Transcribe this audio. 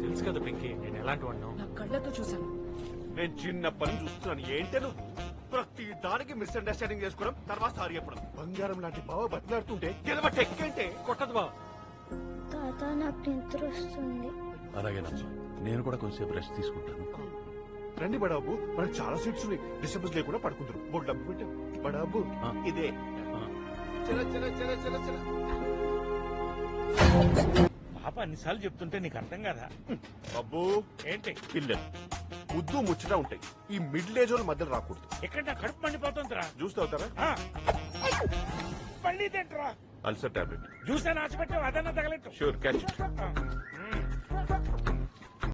తెలుసు కదా పింకీ, నేను ఎలాంటి వాడినో. నా కళ్ళతో చూశాను. నేను చిన్నప్పటి నుంచి చూస్తున్నాను. ఏంటే నువ్వు ప్రతి దానికి మిస్అండర్స్టాండింగ్ చేసుకోవడం, తర్వాత సారీ చెప్పడం. బంగారం లాంటి బావ బతిలాడుతుంటే గెలవ టెక్కేంటే కొట్టదు బావ. తాత నాకు నిద్ర వస్తుంది. అలాగేనమ్మా, నేను కూడా కొంచెంసేపు రెస్ట్ తీసుకుంటాను. రండి బడాబు, మనకు చాలా సీట్స్ ఉన్నాయి. డిస్టర్బెన్స్ లేకుండా పడుకుంటారు. బోర్డు డబ్బు పెట్టాం. బడాబు ఇదే. చల చల చల చల చల. పాప అన్నిసార్లు చెప్తుంటే నీకు అర్థం కదా. అబ్బో ఏంటి పిల్లలు ముద్దు ముచ్చట ఉంటాయి. ఈ మిడిల్ ఏజ్ వాళ్ళ మధ్యలో రాకూడదు. ఎక్కడ నా కడుపు మండిపోతుందిరా. జ్యూస్ తాగుతారా? మళ్ళీ తింటరా. Ulcer tablet. జ్యూస్ అని ఆశపెట్టావు, అదన్నా తగలెట్టు. Sure catch.